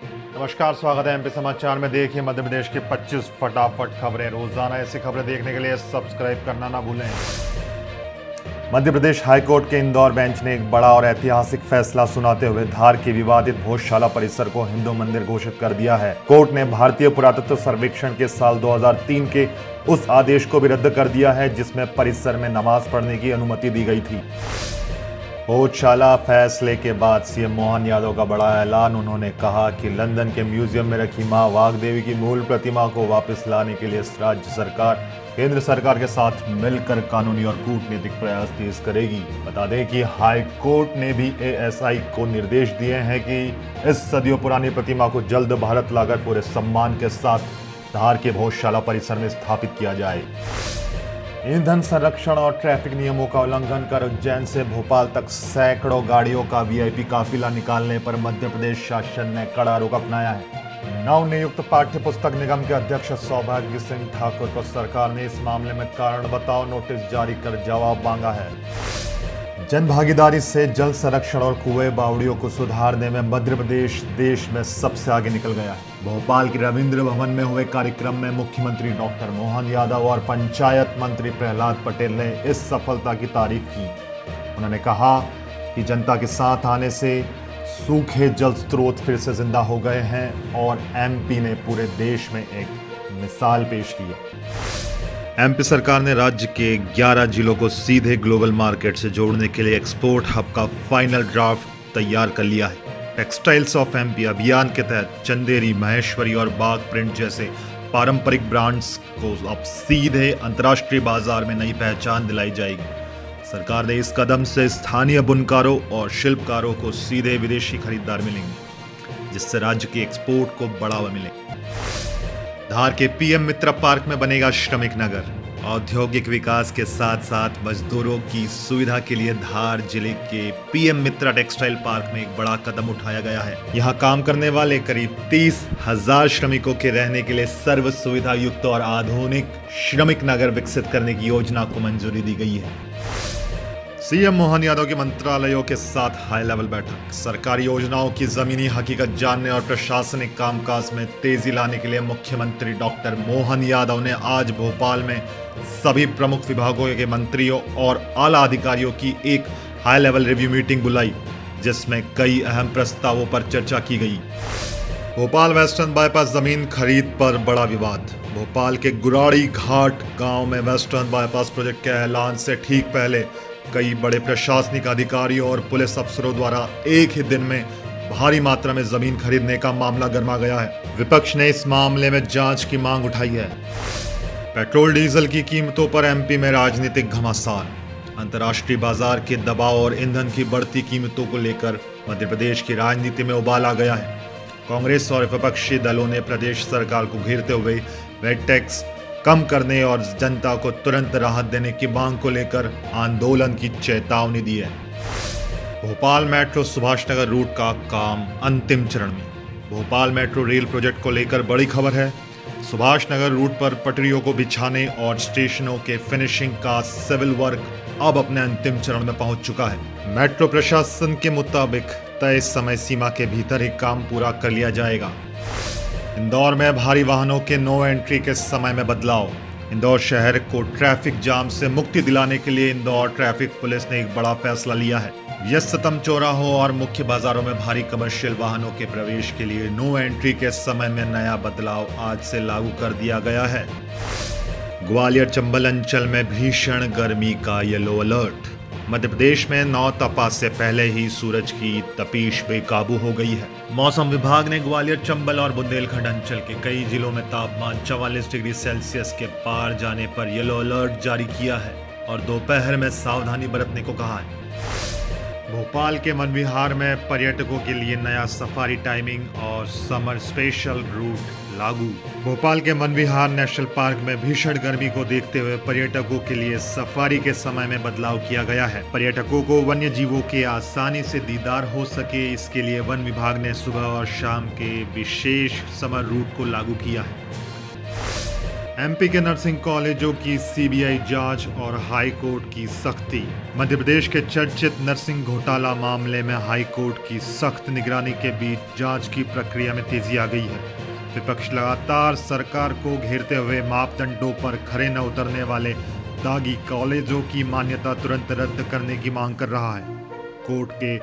नमस्कार, स्वागत है एमपी समाचार में। देखिए मध्य प्रदेश की 25 फटाफट खबरें। रोजाना ऐसी खबरें देखने के लिए सब्सक्राइब करना ना भूलें। मध्य प्रदेश हाईकोर्ट के इंदौर बेंच ने एक बड़ा और ऐतिहासिक फैसला सुनाते हुए धार के विवादित भोजशाला परिसर को हिंदू मंदिर घोषित कर दिया है। कोर्ट ने भारतीय पुरातत्व सर्वेक्षण के साल 2003 के उस आदेश को भी रद्द कर दिया है जिसमें परिसर में नमाज पढ़ने की अनुमति दी गई थी। भोजशाला फैसले के बाद सीएम मोहन यादव का बड़ा ऐलान। उन्होंने कहा कि लंदन के म्यूजियम में रखी मां वाग्देवी की मूल प्रतिमा को वापस लाने के लिए राज्य सरकार केंद्र सरकार के साथ मिलकर कानूनी और कूटनीतिक प्रयास तेज करेगी। बता दें कि हाई कोर्ट ने भी एएसआई को निर्देश दिए हैं कि इस सदियों पुरानी प्रतिमा को जल्द भारत लाकर पूरे सम्मान के साथ धार के भोजशाला परिसर में स्थापित किया जाए। ईंधन संरक्षण और ट्रैफिक नियमों का उल्लंघन कर उज्जैन से भोपाल तक सैकड़ों गाड़ियों का वीआईपी काफिला निकालने पर मध्य प्रदेश शासन ने कड़ा रुख अपनाया है। नवनियुक्त पाठ्य पुस्तक निगम के अध्यक्ष सौभाग्य सिंह ठाकुर को सरकार ने इस मामले में कारण बताओ नोटिस जारी कर जवाब मांगा है। जन भागीदारी से जल संरक्षण और कुएं बावड़ियों को सुधारने में मध्य प्रदेश देश में सबसे आगे निकल गया है। भोपाल के रविंद्र भवन में हुए कार्यक्रम में मुख्यमंत्री डॉक्टर मोहन यादव और पंचायत मंत्री प्रहलाद पटेल ने इस सफलता की तारीफ की। उन्होंने कहा कि जनता के साथ आने से सूखे जल स्रोत फिर से जिंदा हो गए हैं और एमपी ने पूरे देश में एक मिसाल पेश की है। एमपी सरकार ने राज्य के 11 जिलों को सीधे ग्लोबल मार्केट से जोड़ने के लिए एक्सपोर्ट हब का फाइनल ड्राफ्ट तैयार कर लिया है। टेक्सटाइल्स ऑफ एमपी अभियान के तहत चंदेरी, महेश्वरी और बाग प्रिंट जैसे पारंपरिक ब्रांड्स को अब सीधे अंतर्राष्ट्रीय बाजार में नई पहचान दिलाई जाएगी। सरकार ने इस कदम से स्थानीय बुनकारों और शिल्पकारों को सीधे विदेशी खरीदार मिलेंगे, जिससे राज्य के एक्सपोर्ट को बढ़ावा मिलेगा। धार के पीएम मित्र पार्क में बनेगा श्रमिक नगर। औद्योगिक विकास के साथ साथ मजदूरों की सुविधा के लिए धार जिले के पीएम मित्रा टेक्सटाइल पार्क में एक बड़ा कदम उठाया गया है। यहां काम करने वाले करीब 30,000 श्रमिकों के रहने के लिए सर्व सुविधा युक्त और आधुनिक श्रमिक नगर विकसित करने की योजना को मंजूरी दी गई है। सीएम मोहन यादव के मंत्रालयों के साथ हाई लेवल बैठक। सरकारी योजनाओं की जमीनी हकीकत जानने और प्रशासनिक कामकाज में तेजी लाने के लिए मुख्यमंत्री डॉक्टर मोहन यादव ने आज भोपाल में सभी प्रमुख विभागों के मंत्रियों और आला अधिकारियों की एक हाई लेवल रिव्यू मीटिंग बुलाई, जिसमें कई अहम प्रस्तावों पर चर्चा की गई। भोपाल वेस्टर्न बाईपास जमीन खरीद पर बड़ा विवाद। भोपाल के गुराड़ी घाट गांव में वेस्टर्न बाईपास प्रोजेक्ट के ऐलान से ठीक पहले कई बड़े प्रशासनिक अधिकारियों और पुलिस अफसरों द्वारा एक ही दिन में भारी मात्रा में जमीन खरीदने का मामला गर्मा गया है। विपक्ष ने इस मामले में जांच की मांग उठाई है। पेट्रोल डीजल की कीमतों पर एमपी में राजनीतिक घमासान। अंतर्राष्ट्रीय बाजार के दबाव और ईंधन की बढ़ती कीमतों को लेकर मध्य प्रदेश की राजनीति में उबाल आ गया है। कांग्रेस और विपक्षी दलों ने प्रदेश सरकार को घेरते हुए वेट टैक्स कम करने और जनता को तुरंत राहत देने की मांग को लेकर आंदोलन की चेतावनी दी है। भोपाल मेट्रो सुभाष नगर रूट का काम अंतिम चरण में। भोपाल मेट्रो रेल प्रोजेक्ट को लेकर बड़ी खबर है। सुभाष नगर रूट पर पटरियों को बिछाने और स्टेशनों के फिनिशिंग का सिविल वर्क अब अपने अंतिम चरण में पहुंच चुका है। मेट्रो प्रशासन के मुताबिक तय समय सीमा के भीतर ही काम पूरा कर लिया जाएगा। इंदौर में भारी वाहनों के नो एंट्री के समय में बदलाव। इंदौर शहर को ट्रैफिक जाम से मुक्ति दिलाने के लिए इंदौर ट्रैफिक पुलिस ने एक बड़ा फैसला लिया है। व्यस्ततम चौराहों और मुख्य बाजारों में भारी कमर्शियल वाहनों के प्रवेश के लिए नो एंट्री के समय में नया बदलाव आज से लागू कर दिया गया है। ग्वालियर चंबल अंचल में भीषण गर्मी का येलो अलर्ट। मध्य प्रदेश में 9 तपा से पहले ही सूरज की तपीश बेकाबू हो गई है। मौसम विभाग ने ग्वालियर, चंबल और बुंदेलखंड अंचल के कई जिलों में तापमान 44 डिग्री सेल्सियस के पार जाने पर येलो अलर्ट जारी किया है और दोपहर में सावधानी बरतने को कहा है। भोपाल के वन विहार में पर्यटकों के लिए नया सफारी टाइमिंग और समर स्पेशल रूट लागू। भोपाल के वन विहार नेशनल पार्क में भीषण गर्मी को देखते हुए पर्यटकों के लिए सफारी के समय में बदलाव किया गया है। पर्यटकों को वन्य जीवों के आसानी से दीदार हो सके, इसके लिए वन विभाग ने सुबह और शाम के विशेष समर रूट को लागू किया है। एमपी के नर्सिंग कॉलेजों की सीबीआई जांच और हाई कोर्ट की सख्ती। मध्य प्रदेश के चर्चित नर्सिंग घोटाला मामले में हाई कोर्ट की सख्त निगरानी के बीच जांच की प्रक्रिया में तेजी आ गई है। विपक्ष लगातार सरकार को घेरते हुए मापदंडों पर खरे न उतरने वाले दागी कॉलेजों की मान्यता तुरंत रद्द करने की मांग कर रहा है। कोर्ट के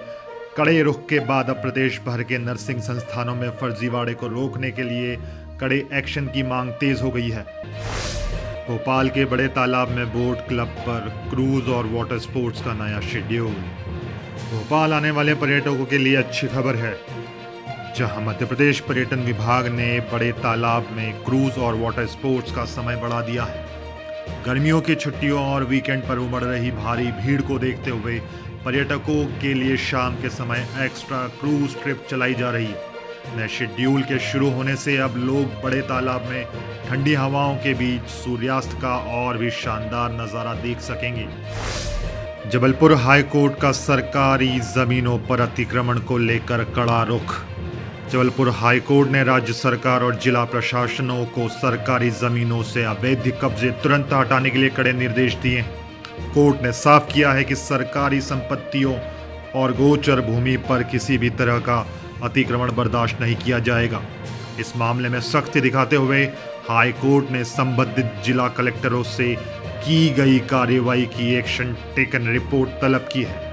कड़े रुख के बाद अब प्रदेश भर के नर्सिंग संस्थानों में फर्जीवाड़े को रोकने के लिए कड़े एक्शन की मांग तेज हो गई है। भोपाल के बड़े तालाब में बोट क्लब पर क्रूज और वाटर स्पोर्ट्स का नया शेड्यूल। भोपाल आने वाले पर्यटकों के लिए अच्छी खबर है, जहां मध्य प्रदेश पर्यटन विभाग ने बड़े तालाब में क्रूज और वाटर स्पोर्ट्स का समय बढ़ा दिया है। गर्मियों की छुट्टियों और वीकेंड पर उमड़ रही भारी भीड़ को देखते हुए पर्यटकों के लिए शाम के समय एक्स्ट्रा क्रूज ट्रिप चलाई जा रही है। नए शेड्यूल के शुरू होने से अब लोग बड़े तालाब में ठंडी हवाओं के बीच सूर्यास्त का और भी शानदार नज़ारा देख सकेंगे। जबलपुर हाई कोर्ट का सरकारी जमीनों पर अतिक्रमण को लेकर कड़ा रुख। जबलपुर हाई कोर्ट ने राज्य सरकार और जिला प्रशासनों को सरकारी जमीनों से अवैध कब्जे तुरंत हटाने के लिए कड़े निर्देश दिए हैं। कोर्ट ने साफ किया है कि सरकारी संपत्तियों और गोचर भूमि पर किसी भी तरह का अतिक्रमण बर्दाश्त नहीं किया जाएगा। इस मामले में सख्ती दिखाते हुए हाई कोर्ट ने संबंधित जिला कलेक्टरों से की गई कार्रवाई की एक्शन टेकन रिपोर्ट तलब की है।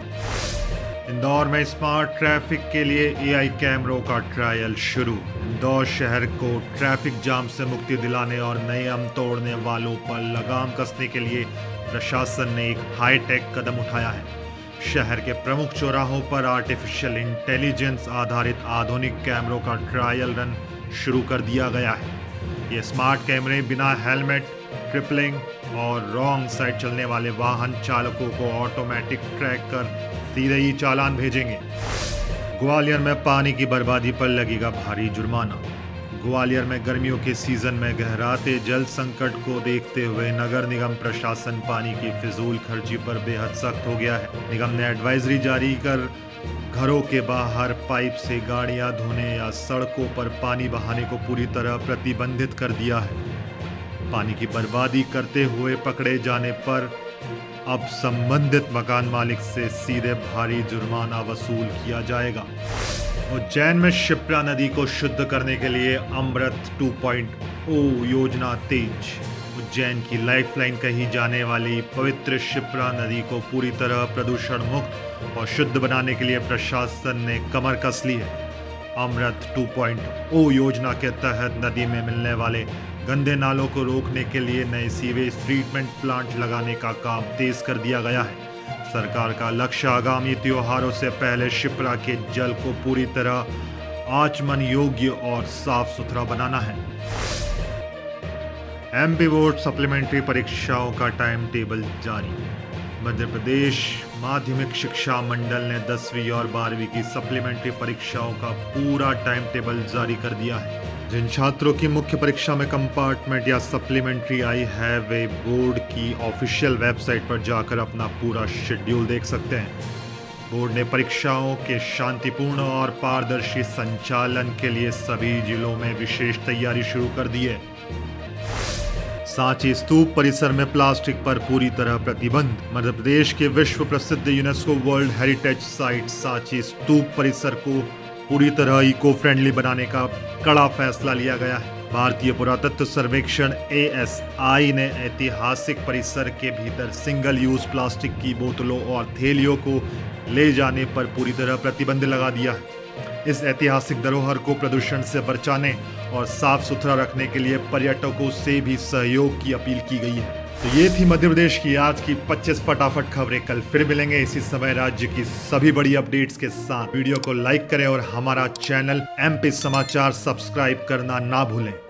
इंदौर में स्मार्ट ट्रैफिक के लिए एआई कैमरों का ट्रायल शुरू। इंदौर शहर को ट्रैफिक जाम से मुक्ति दिलाने और नियम तोड़ने वालों पर लगाम कसने के लिए प्रशासन ने एक हाईटेक कदम उठाया है। शहर के प्रमुख चौराहों पर आर्टिफिशियल इंटेलिजेंस आधारित आधुनिक कैमरों का ट्रायल रन शुरू कर दिया गया है। ये स्मार्ट कैमरे बिना हेलमेट, ट्रिपलिंग और रॉन्ग साइड चलने वाले वाहन चालकों को ऑटोमेटिक ट्रैक कर सीधे ही चालान भेजेंगे। ग्वालियर में पानी की बर्बादी पर लगेगा भारी जुर्माना। ग्वालियर में गर्मियों के सीजन में गहराते जल संकट को देखते हुए नगर निगम प्रशासन पानी की फिजूल खर्ची पर बेहद सख्त हो गया है। निगम ने एडवाइजरी जारी कर घरों के बाहर पाइप से गाड़ियां धोने या सड़कों पर पानी बहाने को पूरी तरह प्रतिबंधित कर दिया है। पानी की बर्बादी करते हुए पकड़े जाने पर अब संबंधित मकान मालिक से सीधे भारी जुर्माना वसूल किया जाएगा। उज्जैन में शिप्रा नदी को शुद्ध करने के लिए अमृत 2.0 योजना तेज। उज्जैन की लाइफलाइन कही जाने वाली पवित्र शिप्रा नदी को पूरी तरह प्रदूषण मुक्त और शुद्ध बनाने के लिए प्रशासन ने कमर कस ली है। अमृत 2.0 योजना के तहत नदी में मिलने वाले गंदे नालों को रोकने के लिए नए सीवेज ट्रीटमेंट प्लांट लगाने का काम तेज कर दिया गया है। सरकार का लक्ष्य आगामी त्योहारों से पहले शिप्रा के जल को पूरी तरह आचमन योग्य और साफ सुथरा बनाना है। एमपी बोर्ड सप्लीमेंट्री परीक्षाओं का टाइम टेबल जारी। मध्य प्रदेश माध्यमिक शिक्षा मंडल ने 10वीं और 12वीं की सप्लीमेंट्री परीक्षाओं का पूरा टाइम टेबल जारी कर दिया है। जिन छात्रों की मुख्य परीक्षा में कंपार्टमेंट या सप्लीमेंट्री आई है, वे बोर्ड की ऑफिशियल वेबसाइट पर जाकर अपना पूरा शेड्यूल देख सकते हैं। बोर्ड ने परीक्षाओं के शांतिपूर्ण और पारदर्शी संचालन के लिए सभी जिलों में विशेष तैयारी शुरू कर दी है। सांची स्तूप परिसर में प्लास्टिक पर पूरी तरह प्रतिबंध। मध्य प्रदेश के विश्व प्रसिद्ध UNESCO world heritage site Sanchi स्तूप परिसर को पूरी तरह इको फ्रेंडली बनाने का कड़ा फैसला लिया गया है। भारतीय पुरातत्व सर्वेक्षण ASI ने ऐतिहासिक परिसर के भीतर सिंगल यूज प्लास्टिक की बोतलों और थैलियों को ले जाने पर पूरी तरह प्रतिबंध लगा दिया है। इस ऐतिहासिक धरोहर को प्रदूषण से बचाने और साफ सुथरा रखने के लिए पर्यटकों से भी सहयोग की अपील की गई है। तो ये थी मध्य प्रदेश की आज की 25 फटाफट खबरें। कल फिर मिलेंगे इसी समय राज्य की सभी बड़ी अपडेट्स के साथ। वीडियो को लाइक करें और हमारा चैनल MP समाचार सब्सक्राइब करना ना भूलें।